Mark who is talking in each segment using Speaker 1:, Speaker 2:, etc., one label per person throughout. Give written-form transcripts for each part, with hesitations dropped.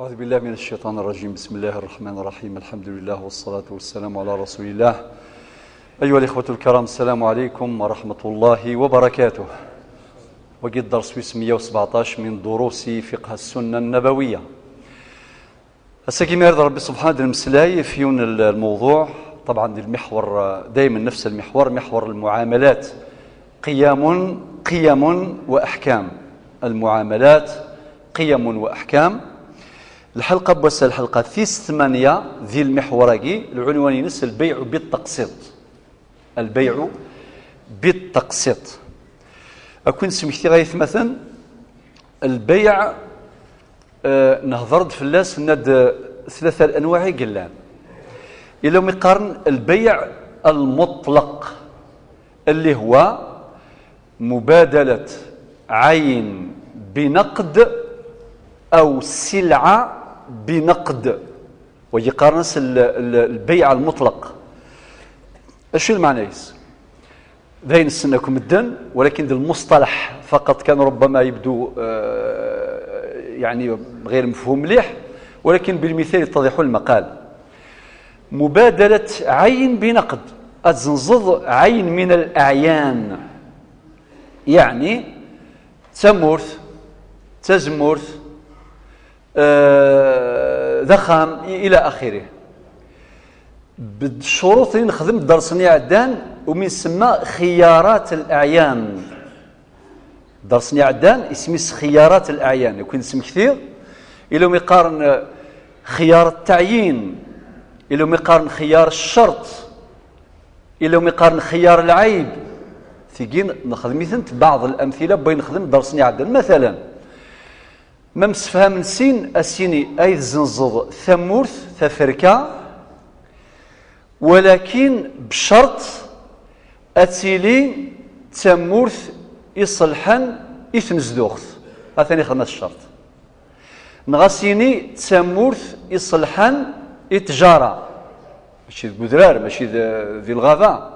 Speaker 1: أعوذ بالله من الشيطان الرجيم. بسم الله الرحمن الرحيم. الحمد لله والصلاة والسلام على رسول الله. أيها الإخوة الكرام، السلام عليكم ورحمة الله وبركاته. وقد درس 117 من دروس فقه السنة النبوية. السكيمة ربي سبحانه المسلاي في الموضوع طبعا المحور دائما نفس المحور، محور المعاملات، قيم وأحكام. المعاملات قيم وأحكام. الحلقة بوسع الحلقة في 8 ذي المحورقي العنوان ينس البيع بالتقسيط. البيع بالتقسيط أكون سمحتي غايث مثلا البيع نهضرد في الناس ند 3 الأنواع قلان. إلا مقارن البيع المطلق اللي هو مبادلة عين بنقد أو سلعة بنقد، ويقارن البيع المطلق. ايش المعنى؟ ذاين سنكم الدن، ولكن المصطلح فقط كان ربما يبدو يعني غير مفهوم مليح، ولكن بالمثال يتضح المقال. مبادلة عين بنقد، الزنزض عين من الأعيان، يعني تمورث تزمورث ذخام إلى آخره، بالشروط اللي نخدم درسني عدان ومن سمى خيارات الأعيان. درسني عدان اسمي خيارات الأعيان، يكون اسم كثير. إلا ما يقارن خيار التعيين، إلا ما يقارن خيار الشرط، إلا ما يقارن خيار العيب. ثقين نخدم مثلا بعض الأمثلة بين نخدم درسني عدان. مثلا ما مسفهم نسين السيني أي الزنزض ثمورث ثفركة، ولكن بشرط أتيلي تمورث يصلحن إثنزدوخث. هذا خدمة الشرط. نغسيني تمورث يصلحن إتجارة، ماشي بودرار، ماشي ذي الغابة.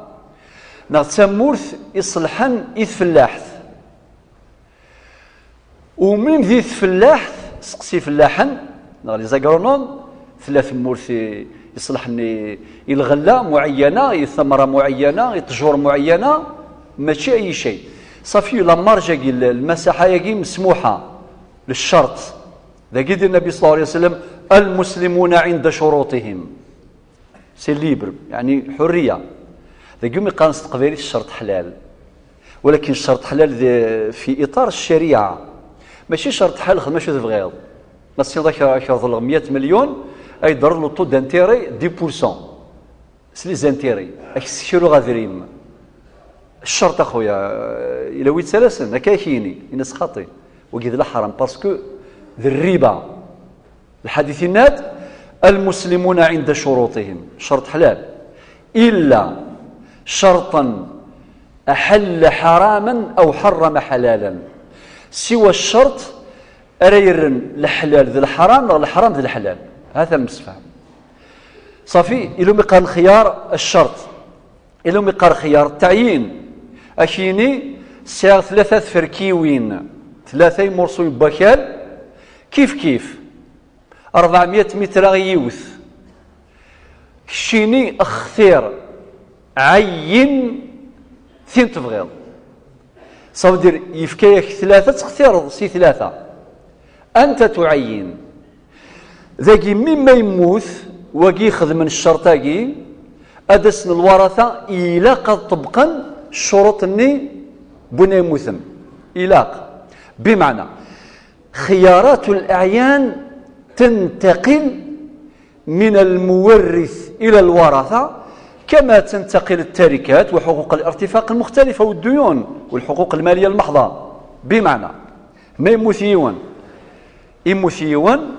Speaker 1: تمورث يصلحن إثفلاحث، ومن ذي فلاح سقسي فلاحا نغلي زاكرونوم 3 مورث يصلحني الغله معينه، الثمره معينه، التجور معينه، ماشي اي شيء. صافي لا مارجه المساحه يجي مسموحه للشرط. ذا قيد النبي صلى الله عليه وسلم المسلمون عند شروطهم، سي ليبر يعني حريه. ذا قيم يقارن تقبيري الشرط حلال، ولكن الشرط حلال في اطار الشريعه، ماشي شرط حال خدمه شو تبغيض. نصي ذاك يظل 100 مليون اي ضرب له طو دانتيري 10%، سلي زانتيري اكسيرو غادريم. الشرط اخويا الى ويت سلاسل هكا كايني الناس خاطي وقيد لا حرام باسكو ذي الربا. الحديث الناد المسلمون عند شروطهم، شرط حلال الا شرطا احل حراما او حرم حلالا. سوى الشرط أريرن الحلال ذي الحرام ولا الحرام ذي الحلال، هذا المسفهم. صافي إلو مقار خيار الشرط، إلو مقار خيار التعيين. أشيني سير 3 فركيوين، 3 مرسو بكال كيف 400 متر غيوث. شيني اختير عين ثين تبغيض. صافي يفكيك 3 تختار سي 3 أنت تعين. ذاكي مما يموت وكي يخدم من الشرطاكي أدسن الورثة إلا قد طبقا الشروط اللي بنا يموثم إلاق. بمعنى خيارات الأعيان تنتقل من المورث إلى الورثة كما تنتقل التركات وحقوق الارتفاق المختلفة والديون والحقوق المالية المحضة. بمعنى ما يموثيون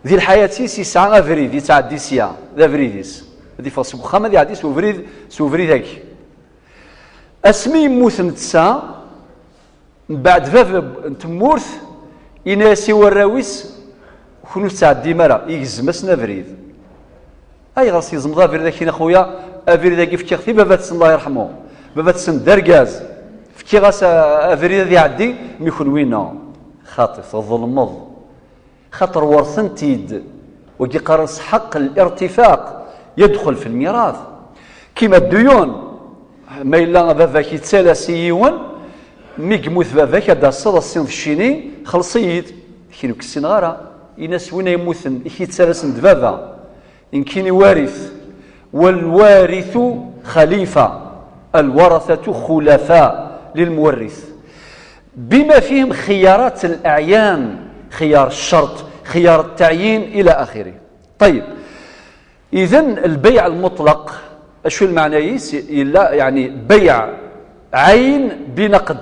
Speaker 1: ذي الحياة سي ساعة افريد يتعدي سيا ذا فريديس هذه فاصل خامة ذي عدي سوفريد هاك اسمي يموت نتسا بعد فاف تمورث يناسي والراويس كونو تعدي مرة يجزم اسنا فريد اي غاس يزم ذا فريد كاين اخويا افريد كيف كيختي بابات الله يرحمه بابات سن دركاز فكي غاس افريد ذي عدي ميكون وينا خاطف الظلمض خاطر ورثنتيد وكي قرص حق الارتفاق يدخل في الميراث كما الديون ما إلا باباك يتسالى سيون مي يموت باباك هذا الصدى السين في الشيني خلصيد كاين كسين غارة يناس وين يموتن يتسالى سند بابا إن كاين وارث والوارث خليفة الورثة خلفاء للمورث بما فيهم خيارات الأعيان خيار الشرط خيار التعيين إلى آخره. طيب إذن البيع المطلق أشو المعنى إلا يعني بيع عين بنقد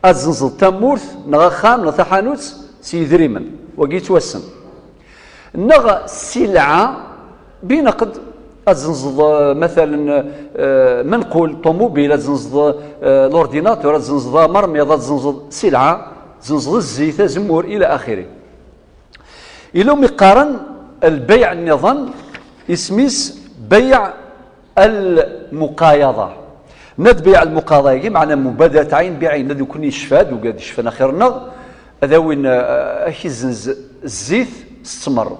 Speaker 1: أزنزل تمورث نغا خام نثحانوت سيدريمن وقيت وسن نغا سلعة بنقد أزنزل مثلا منقول طوموبيل أزنزل الأورديناتور أزنزل مرميض أزنزل سلعة زنزل الزيت زمور إلى آخره. إلى مقارن البيع النظام اسميس بيع المقايضة بيع المقايضة معنى مبادرة عين بعين الذي يكون يشفاد وقاد يشفى آخرنا هذا وين أكي زنز الزيت استمر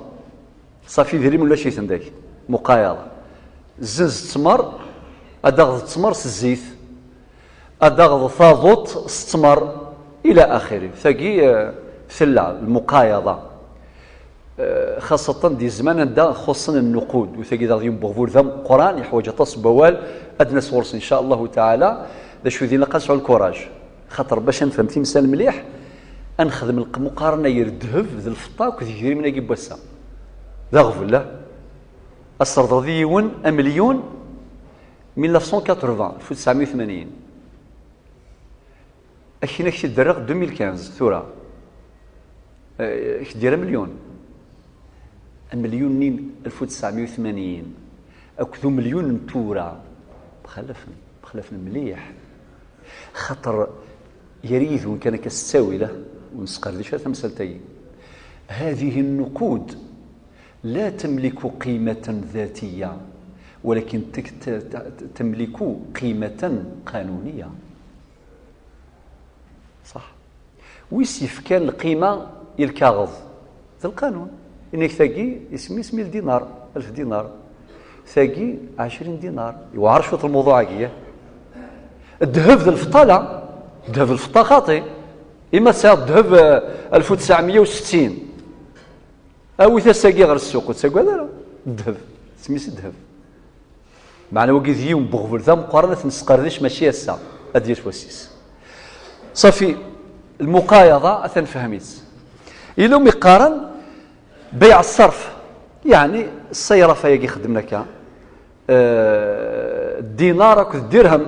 Speaker 1: صافي ذريم ولا شي ذاك مقايضة زنز تمر أدغض تمر الزيت أدغض ثاضوت استمر إلى آخره ثقي ثلا المقايضة خاصة دي زمان دا خصنا النقود وثقي دا ينبغفور ذم قرآن يحوج تصب بوال أدنى سورس إن شاء الله تعالى دا شو ذي نقص على الكوراج خاطر باش نفهم تمثال مليح أنخدم المقارنة يردهف ذي الفطاك وذي كثير من يجيب بسا ذا غفل لا السرد ذيون مليون 1980 1980 أكيد نكشي الدرق 2015 ثورة كدير مليون المليون نين 1980 أكثو مليون تورا بخلفنا مليح خطر يريد وإن كان كستاوي له ونسقر ذي شاثة مسلتين هذه النقود لا تملك قيمة ذاتية ولكن تملك قيمة قانونية صح ويسيف كان القيمة الكاغض ذا القانون إنك ثاقي اسمي الدينار 1000 دينار ثاقي 20 دينار يوعر شوط الموضوع كيه الذهب ذا الفطالة الذهب الفطا خاطي إما ساعة الذهب 1960 أو تساقي غير السوق وتساقي هذا الذهب سميس الذهب معنى وقيت يوم بغفل ذا مقارنة نسقردش ماشي الساعة أدير وسيس صافي المقايضة أتنفهميت إلو مقارن بيع الصرف يعني السيارة فيا يخدم لك الدينار أكو الدرهم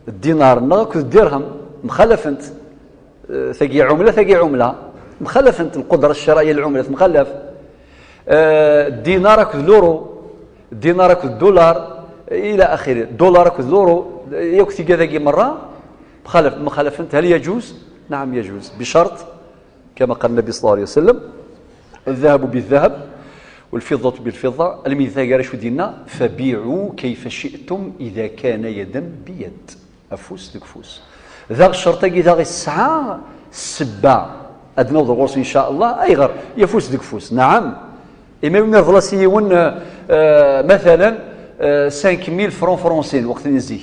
Speaker 1: الدينار ناكو الدرهم مخلف أنت ثقي عملة مخلف أنت القدرة الشرائية للعملة مخلف الدينار أكو اليورو الدينار أكو الدولار إلى آخره الدولار أكو اليورو يكثي كذا مرة مخالف أنت هل يجوز؟ نعم يجوز بشرط كما قال النبي صلى الله عليه وسلم الذهب بالذهب والفضة بالفضة الميثاق شو دينا فبيعوا كيف شئتم إذا كان يدا بيد أفوس دك فوس ذا الشرط ذا الساعة السباع أدنى الغرس إن شاء الله أي غير يفوس دك فوس نعم إما من الغلاسيون مثلا 5000 فرون فرنسي وقت نزيه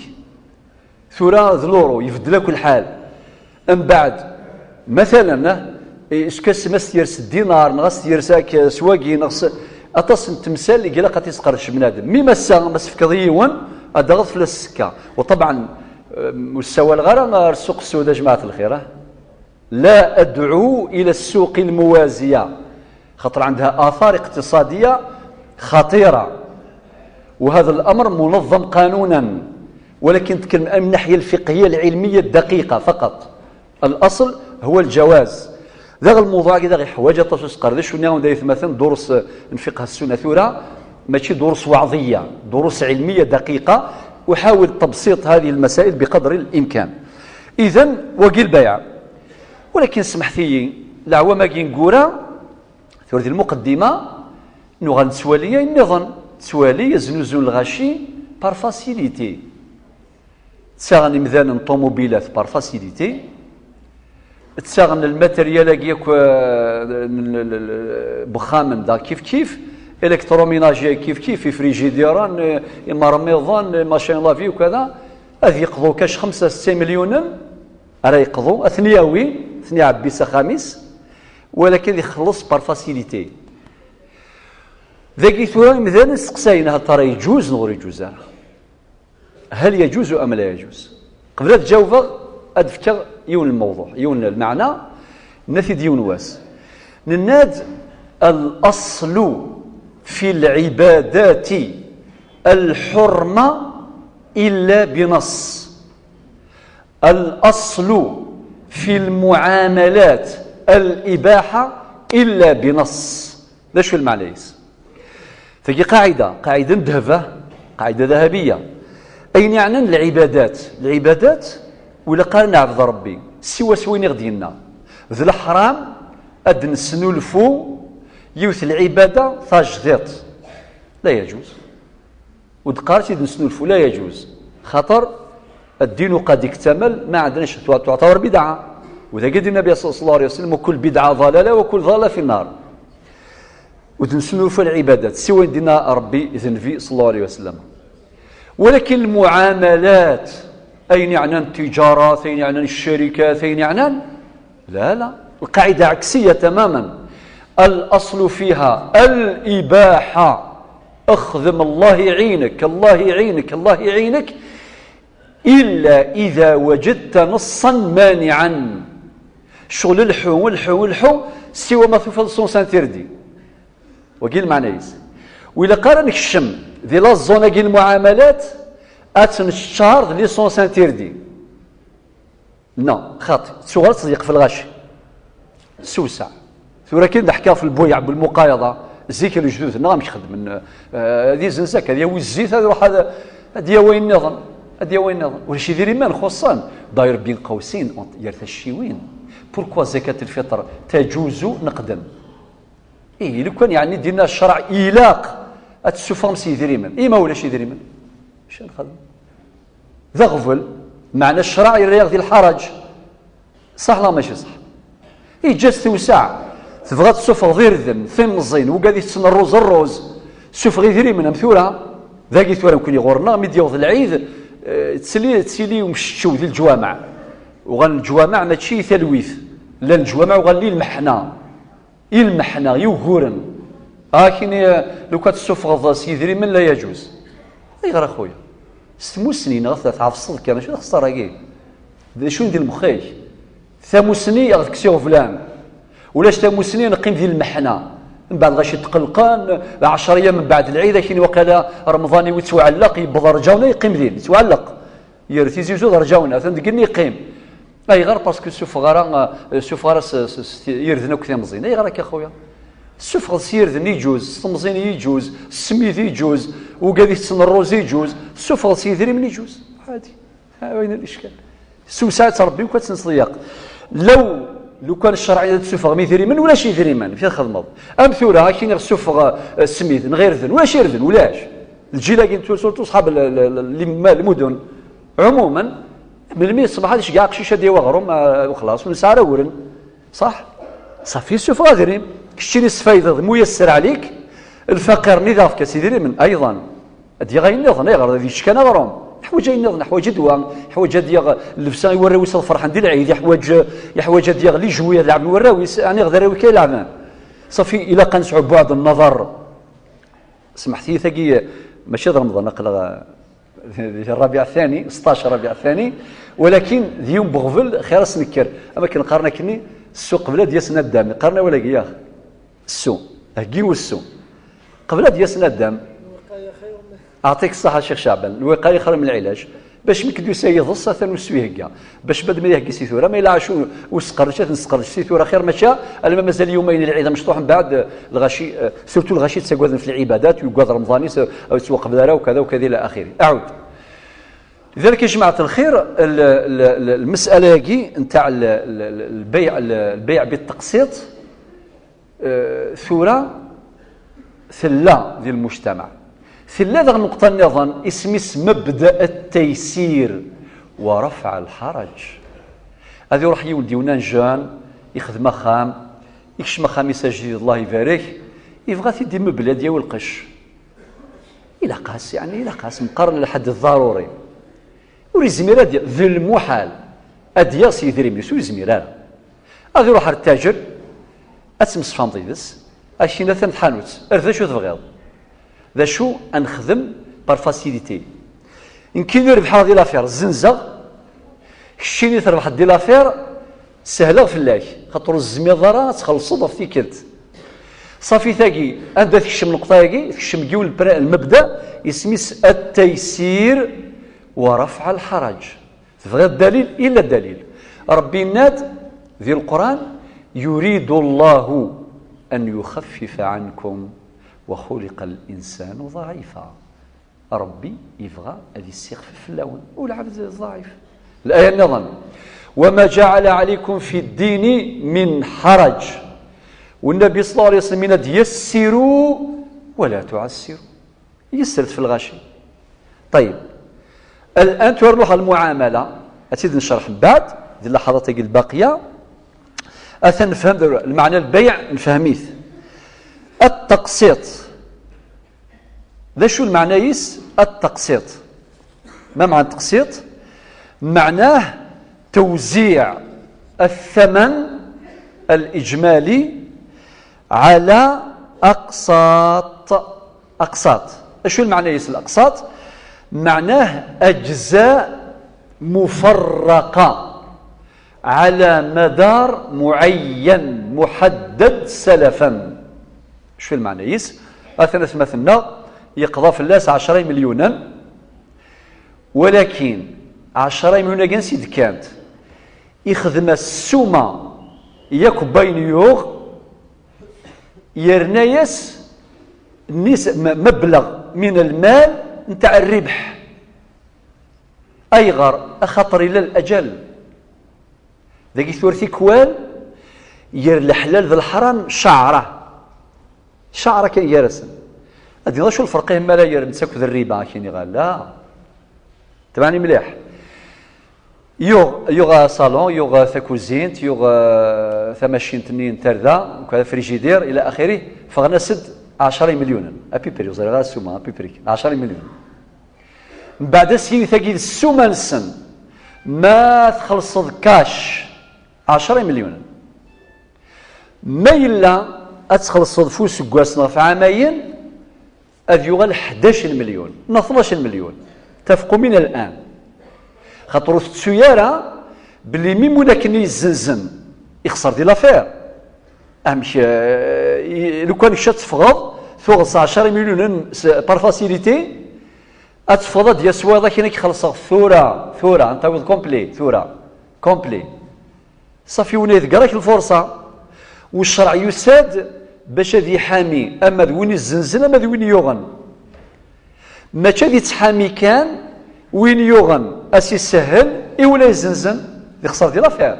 Speaker 1: ثورة ذلورو يفدل لك الحال أم بعد مثلا إسكاس مس يرس الدينار نغس يرساك سواقي نغس أتصل تمثال اللي قلقة تسقرش بنادم مما الساعة مسفك ضيون أدغض في السكة وطبعا مستوى الغرام السوق السوداء جماعة الخير لا أدعو إلى السوق الموازية خطر عندها آثار اقتصادية خطيرة وهذا الأمر منظم قانونا ولكن تكلم من الناحية الفقهية العلمية الدقيقة فقط الأصل هو الجواز ذا الموضوع كذا غير حواجه تصوص قردش ونيا ودايث مثلا دروس نفقه السنة ثورة ماشي دروس وعظية دروس علمية دقيقة وحاول تبسيط هذه المسائل بقدر الإمكان إذن وقي البيع ولكن سمحتي لعوة ما نقورا ثورة المقدمة نغن تسوالية النظام تسوالي زنوزون الغاشي بار فاسيليتي تساغني مذان طوموبيلات بار فاسيليتي تساغن الماتريال كيك بخامن دا كيف الكتروميناجي كيف في فريجيديران مرميضان ماشين لافي وكذا هذه يقضوا كاش 5 6 مليون راه يقضوا اثنياوي ثنيا عبيسه خامس ولكن يخلص بار فاسيليتي ذاك ثورا مثلا نسقساينا هل ترى يجوز ولا يجوز هل يجوز ام لا يجوز قبل تجاوب ادفك يون الموضوع يون المعنى نفي ديون واس نناد الاصل في العبادات الحرمه الا بنص الاصل في المعاملات الاباحه الا بنص ده شو المعنى فهي قاعده مذهبه قاعده ذهبيه اين يعني العبادات ولا قال نعبد ربي سوى سوين غدينا ذي الحرام اد نسنولفو يوث العباده تجديد لا يجوز ودقارتي نسنولفو لا يجوز خاطر الدين قد اكتمل ما عندناش تعتبر بدعه وذا قد النبي صلى الله عليه وسلم وكل بدعه ضلاله وكل ضلاله في النار ودنسنولفو العبادات سوى دينا ربي اذن في صلى الله عليه وسلم ولكن المعاملات أين يعني التجارات أين يعني الشركات أين يعني لا القاعدة عكسية تماما الأصل فيها الإباحة أخذم الله يعينك الله يعينك إلا إذا وجدت نصا مانعا شغل الحو سوى ما في فلسون سانتيردي وقيل معنى وإلا قارنك الشم ذي لا الزونة كي المعاملات اتن الشهر ليسونس انتيردي خاطئ صغار تصديق في الغش سوسع ثورة كي نحكيها في البويع بالمقايضه الزيك الجدود مش خدم هذه زنزاك هذه الزيت هذا يروح هذه وين نظن ولا شي ديري مان خصان داير بين قوسين يرتشيوين بوركوا زكاة الفطر تجوز نقدا لو كان يعني دينا الشرع إيلاق اتسوفهم سي دريمن ما ولا شي دريمن شنو نخدم ذا غفل معنى الشرع ياخذ الحرج صح لا ماشي صح جاز توسع تبغى تسوفغ غير ذن ثم زين وقاعد تسن الروز سوف غير دريمن امثوله ذاك ثوره يمكن يغورنا مي ديوض العيد تسيلي ومشتشو ذي الجوامع وغن الجوامع ماشي تلويث لا الجوامع وغنلي المحنه يوغورن لكن لو كتسوفغ سيدري من لا يجوز غير اخويا 6 سنين غث عفصل كان شنو خسر كاين شنو ندير مخيك 8 سنين غتكسيو فلان ولاش 8 سنين نقيم ديال المحنه من بعد غاشي تقلقان 10 ايام من بعد العيد كاين وقيلا رمضاني ويتعلق يبض رجاونا يقيم ديال يتعلق يرتي زوج رجاونا تندقني يقيم غير باسكو سوفغارا يردنا كثير مزيان غير هكا اخويا السفغ سيرذن يجوز الصمزين يجوز السميث يجوز وقاعد يتسن الروز يجوز السفغ سيدري من يجوز عادي وين الاشكال سوسات ربي وكتنصيق لو كان الشرع السفغ ميثري من ولا شي يثري من في الخدمه امثله كاين السفغ السميث غير ذن ولا شي رذن ولاش الجيله كاين سورتو صحاب المدن عموما من المية الصباح هذا كاع قشيشه ديال وغرم وخلاص ونسعر ورن صح صافي السفغ ذريم كشتيني السفايض ميسر عليك الفقير نضاف كسيدري من ايضا ادي غير نظن غير ذي شكان غروم حوايج نظن حوايج دواء حوايج ديال اللبسه يوراوي الفرحان ديال العيد يحوايج ديال لي جويه لعب الوراوي يعني غدراوي كيلعبان صافي الى قنسعوا بعض النظر سمحتي ثقي ماشي رمضان نقل الربيع الثاني 16 الربيع الثاني ولكن ديوم بغفل خير سنكر اما كنقارنا كني السوق بلا ديال سنه الدم قارنا ولا كياخ السوق هكي والسوق قبل ديال الدم اعطيك الصحه الشيخ شعبان الوقايه خير من العلاج باش ما كدو سايد الصه نسوي هكا باش بد ما يهكي سيثوره ما يلا شو وسقرشات نسقرش سيثوره خير ماشي الا مازال يومين العيد مشطوح من بعد الغشي سورتو الغشي تساقوذن في العبادات ويقعد رمضاني سوا قبل وكذا وكذا الى اخره اعود لذلك يا جماعه الخير المساله كي نتاع البيع بالتقسيط ثوره ثله ديال المجتمع ثله ذا النقطه النظام اسم مبدا التيسير ورفع الحرج هذا يروح يولد يونان جان يخدم مخام يكشم مخام يسجد الله يبارك يبغى تيدي مبلى ديال القش الى قاس يعني الى قاس مقارن لحد الضروري وريزميرا ديال ذي المحال ادياس يدري ميسو يزميرا هذا يروح التاجر اسمس فانطيدس اشينا ثان حانوت ارثا شو تبغيض ذا شو انخدم بار فاسيليتي يمكن يربح هذه لافير الزنزه كشيني تربح دي لافير سهله في الله خاطر الزميضره تخلصوا في تيكلت صافي ثاقي انت تكشم النقطه هاكي تكشم كيول المبدا يسميس التيسير ورفع الحرج تبغي الدليل الا الدليل ربي ناد ذي القران يريد الله ان يخفف عنكم وخلق الانسان ضعيفا ربي يبغى هذه يستخفف اللون والعبد ضعيف الايه النظم وما جعل عليكم في الدين من حرج والنبي صلى الله عليه وسلم يسروا ولا تعسروا يسرت في الغاشي طيب الان تروح المعامله اتيد نشرح بعد دي اللحظات الباقيه اثن نفهم المعنى البيع نفهميث التقسيط ذا شو المعنى يس التقسيط ما معنى التقسيط معناه توزيع الثمن الإجمالي على أقساط شو المعنى يس الأقساط معناه أجزاء مفرقة على مدار معين محدد سلفا شو المعنى يس مثلنا يقضى في الناس 10 مليونا ولكن 10 مليون كان سيد كانت يخدم السومة ياك بين يوغ يرنايس مبلغ من المال نتاع الربح ايغر اخطر الى الاجل ذاك ثورثي كوال ير الحلال ذا الحرام شعره كان يرسم هذه شو الفرق ما لا ير نساك ذا الربا كاين قال لا تبعني مليح يوغا صالون يوغا ثكوزينت يوغا ثماشين تنين تردا وكذا فريجيدير الى اخره فغنا سد 10 مليون ابي بري وزير غا السومه ابي بري 10 مليون من بعد سيني ثقيل السومه نسن ما تخلص كاش 10 مليون ما الا اتخلص فوس كواسنا في عامين اذ يغال 11 مليون 12 مليون اتفقوا من الان خاطر السياره باللي ميمو لكن يزنزن يخسر دي لافير امش لو كان شات تفغض ثوغ 10 مليون بار فاسيليتي اتفضل ديال السوايضه كاين كيخلص ثوره انت كومبلي ثوره كومبلي صافي ونيت قراك الفرصه والشرع يساد باش هذه يحامي اما ذوين الزنزن اما ذوين يوغن ما تشادي تحامي كان وين يوغن اسي سهل اي ولا يزنزن يخسر ديال لافير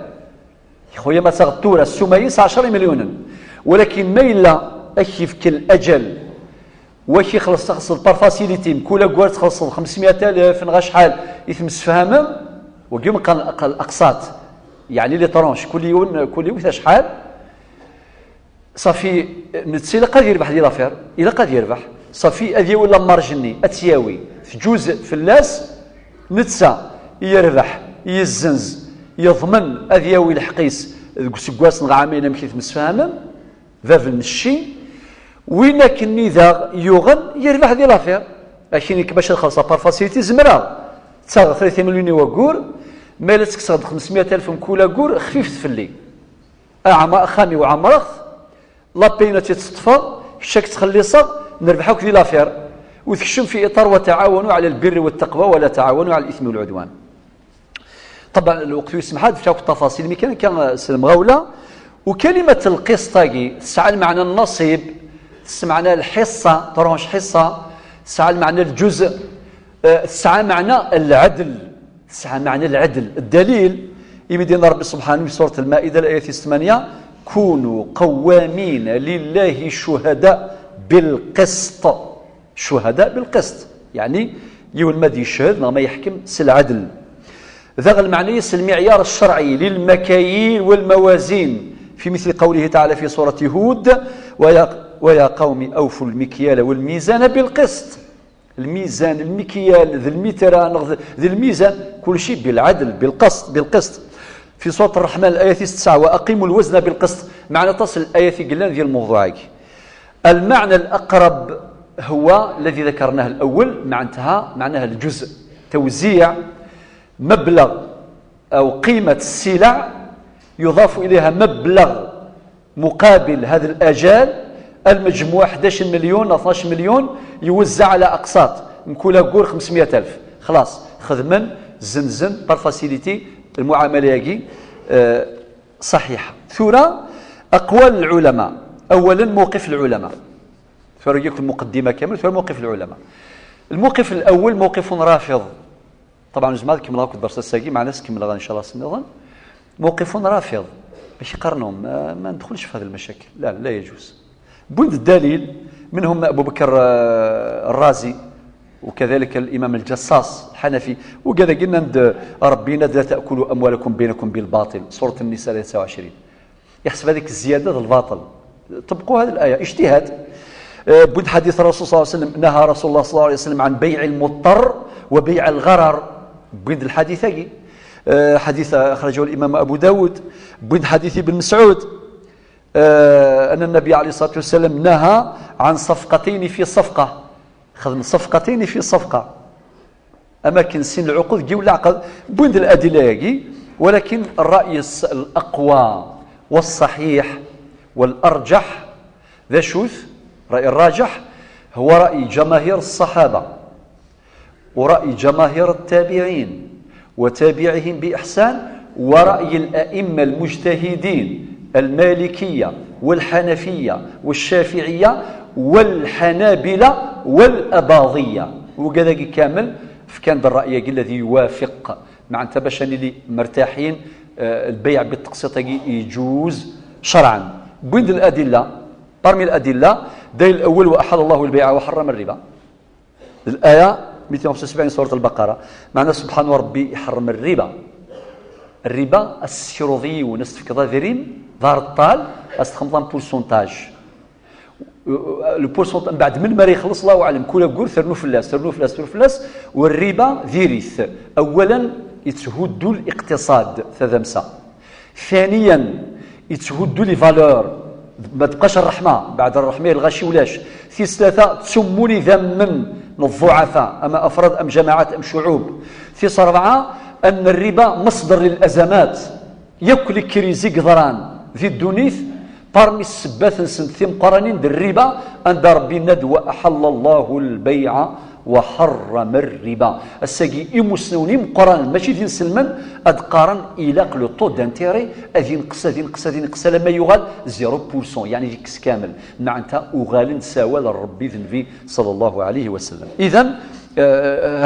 Speaker 1: يا خويا ما تغطور السميس 10 مليون ولكن ما الا اكيف الاجل واش يخلص تخلص بار فاسيليتي كل كوار تخلص 500,000 نغا شحال يتمس فهمم وكيما قال الاقساط يعني لي طرونش كل يوم شحال صافي نتسي قاد يربح ديال لافير الا قاد يربح صافي هذه ولا مارجني اتياوي في جزء في اللاس نتسا يربح يزنز يضمن اذياوي الحقيس كواس نغا عامين مشي تمسفهمم ذاف النشي وين كني ذا يوغن يربح ديال لافير لكن باش نخلص بار فاسيليتي زمرا تصاغ 30 مليون وكور مالا تكسر 500,000 من كل كور خفيفت في الليل خامي وعمرخ لا بينا تتصطفى الشك تخلي صغ نربحوك ديال لافير وتكشم في اطار وتعاونوا على البر والتقوى ولا تعاونوا على الاثم والعدوان. طبعا الوقت يسمح هذا فيها التفاصيل مي كان المغاوله وكلمه القسطاقي تسعى المعنى النصيب تسمعنا الحصه طرونش حصه تسعى المعنى الجزء تسعى معنى العدل تسعى معنى العدل الدليل يمدينا ربي سبحانه في سوره المائده الايه 8 كونوا قوامين لله شهداء بالقسط شهداء بالقسط يعني يولمد يشهد ما يحكم سل العدل ذا المعنيس المعيار الشرعي للمكاييل والموازين في مثل قوله تعالى في سورة هود ويا قوم أوفوا المكيال والميزان بالقسط. الميزان المكيال ذي الميتران ذي الميزان كل شيء بالعدل بالقسط. في سورة الرحمن الآية 9 وأقيموا الوزن بالقسط. معنى تصل الآية قلنا ذي الموضوع. المعنى الأقرب هو الذي ذكرناه الأول معناها الجزء، توزيع مبلغ أو قيمة السلع يضاف إليها مبلغ مقابل هذا الآجال المجموع 11 مليون 12 مليون يوزع على أقساط مكولا قول 500,000 خلاص خذ من زنزن بار فاسيليتي المعاملة يجي صحيحة. ثورة أقوال العلماء. أولا موقف العلماء فرجيك المقدمة كامل ثم موقف العلماء. الموقف الأول موقف رافض. طبعا جماعة كمل هاكو الدرس الساقي مع ناس كمل إن شاء الله سنظن. موقف رافض باش يقارنهم ما ندخلش في هذه المشاكل لا يجوز. بند الدليل منهم أبو بكر الرازي وكذلك الإمام الجصاص الحنفي وكذا قلنا ربنا لا تأكلوا أموالكم بينكم بالباطل سورة النساء 29 يحسب هذيك الزيادة الباطل. طبقوا هذه الآية اجتهاد. بند حديث الرسول صلى الله عليه وسلم نهى رسول الله صلى الله عليه وسلم عن بيع المضطر وبيع الغرر. بند الحديث حديث أخرجه الإمام أبو داود. بند حديث ابن مسعود أن النبي عليه الصلاة والسلام نهى عن صفقتين في صفقة. خذ صفقتين في صفقة أماكن سن العقود جي ولا عقد بند الأدلة يجي. ولكن الرأي الأقوى والصحيح والأرجح ذا شوث رأي الراجح هو رأي جماهير الصحابة ورأي جماهير التابعين وتابعهم بإحسان ورأي الأئمة المجتهدين المالكية والحنفية والشافعية والحنابلة والأباضية وكذا كامل كان الرأي الذي يوافق مع انت باش اللي مرتاحين البيع بالتقسيط يجوز شرعا. بند الأدلة برمي الأدلة دليل الأول وأحل الله البيع وحرم الربا الآية 275 سورة البقرة معنى سبحان ربي يحرم الربا السيروضي ونستف كذا ذريم دار الطال استخمضان بورسونتاج البورسونتاج بعد من ما يخلص الله أعلم كل يقول ثرنو فلاس والربا ذيريث. أولا يتهدوا الاقتصاد ثذمسة. ثانيا يتهدوا لي فالور ما تبقاش الرحمة بعد الرحمة الغشي ولاش. في ثلاثة تسموني ذما الضعفاء أما أفراد أم جماعات أم شعوب. في أربعة أن الربا مصدر للأزمات يأكل كريزي قدران ذي الدونيث برمي السباث سنتيم قرانين الربا أن ربي ند وأحل الله البيع وحرم الربا. الساقي يمسنوني مقران ماشي ذي سلمان أدقارن إلى لو طو دانتيري أذي نقص لما يغال 0% يعني يكس كامل مع أنت أغال ساوى للربي ذنبي صلى الله عليه وسلم. إذن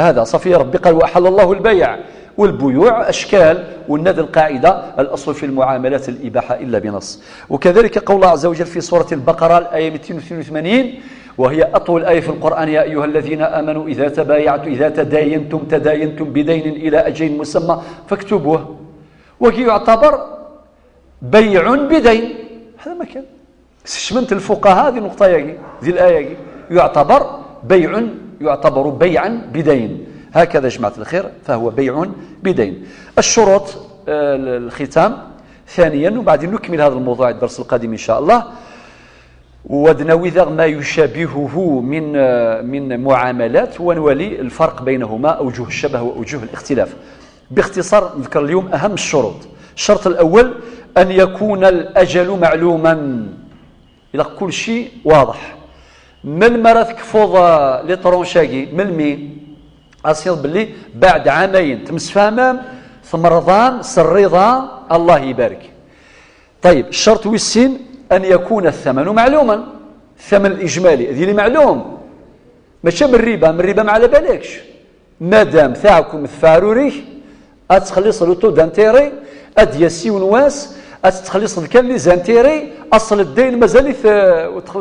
Speaker 1: هذا صفي ربي قال وأحل الله البيع والبيوع أشكال والنادى القاعدة الأصل في المعاملات الإباحة إلا بنص. وكذلك قول الله عز وجل في سورة البقرة الآية 282 وهي أطول آية في القرآن يا أيها الذين آمنوا إذا تداينتم بدين إلى أجل مسمى فاكتبوه وكي يعتبر بيع بدين. هذا ما كان شمنت الفقهاء هذه النقطة ذي الآية يعتبر بيعا بدين. هكذا جماعة الخير فهو بيع بدين. الشروط الختام ثانيا وبعدين نكمل هذا الموضوع الدرس القادم إن شاء الله ودنوذر ما يشابهه من معاملات ونولي الفرق بينهما أوجه الشبه وأوجه الاختلاف. باختصار نذكر اليوم أهم الشروط. الشرط الأول أن يكون الأجل معلوما إلى كل شيء واضح. من مرات كفوض لطرونشاقي من مين أصير باللي بعد عامين تمسفهمام ثم رضان سريضا الله يبارك. طيب الشرط والسين أن يكون الثمن معلوما الثمن الإجمالي ذي معلوم ماشي من الربا ما على بالكش مادام ثاعكم الثاروري أتخلص لوتو دانتيري أدياسي ونواس أتخلص كان لي زانتيري أصل الدين مازال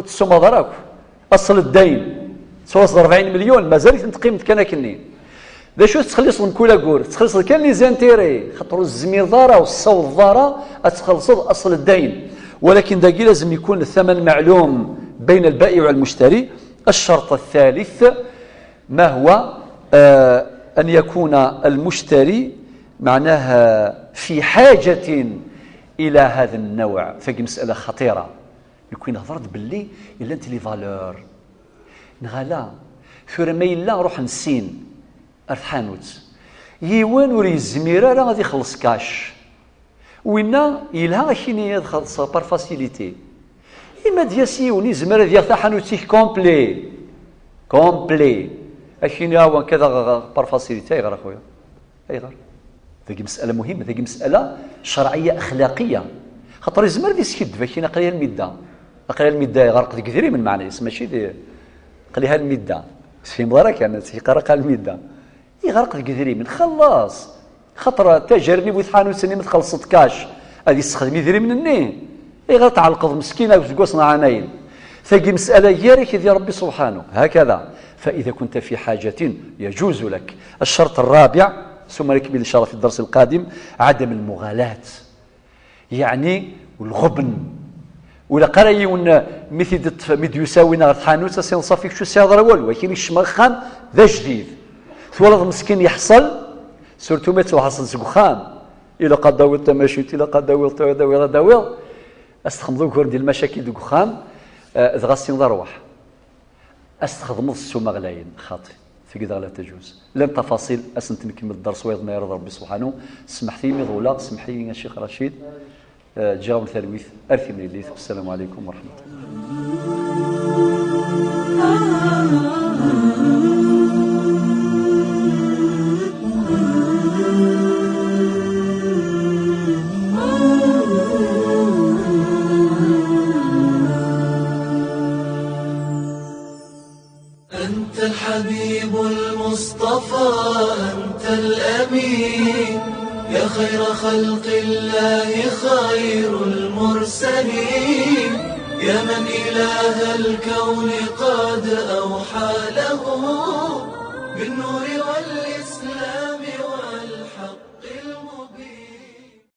Speaker 1: تسمى ضراك أصل الدين توصل 40 مليون مازال تنتقيم كناكني ذا شو تخلص من كل كور تخلص كان لي زانتيري خاطر الزميضاره والصوت الضاره تخلص اصل الدين، ولكن داكي لازم يكون الثمن معلوم بين البائع والمشتري. الشرط الثالث ما هو أن يكون المشتري معناها في حاجة إلى هذا النوع. فهي مسألة خطيرة. يكون هضرت باللي إلا أنت لي فالور نغالا ثور ما إلا روح نسين أرثحانوت يوان وري الزميرة راه غادي يخلص كاش وإنا يلها كيني يخلص بار فاسيليتي إما دياسي وني زميرة ديال حانوتيك كومبلي أكيني هو كذا بار فاسيليتي غير أخويا أي غير. هذه مسألة مهمة، هذه مسألة شرعية أخلاقية. خاطر الزمر دي سكد فاكينا قليها المدة غرق ديك كثير من معنى ماشي دي قليها المدة في مبارك يعني تيقرق المدة يغرق ديك كثير من خلاص خاطر تاجرني بوثحان وسني متخلصت كاش هذه استخدمي ذري من النين غير تعلقض مسكينة وتقوصنا عنايل. فهي مسألة يارك ديال ربي سبحانه هكذا. فإذا كنت في حاجة يجوز لك. الشرط الرابع ثم نكمل إن شاء الله في الدرس القادم عدم المغالاة يعني والغبن ولا قراي مثل مد يساوينا الحانوت سينصفيك شو سيهضر والو ولكن الشمخان ذا جديد ثولد مسكين يحصل سورتو ما توحصل سكخان إلا قد داويل تماشيت إلا قد داويل استخدموا كور ديال المشاكل ديال الكخان ذغاسين ضروح استخدموا السومه غلاين خاطئ في كذا لا تجوز. لن تفاصيل أسنت نكمل الدرس ويض ما يرضى ربي سبحانه. سمحتي لي ضولا سمحتي لي الشيخ رشيد جاوب ثلويث أرثي من الليث. والسلام عليكم ورحمة
Speaker 2: أنت الحبيب المصطفى أنت الأمين يا خير خلق الله خير المرسلين يا من إله الكون قد أوحى له بالنور والإسلام.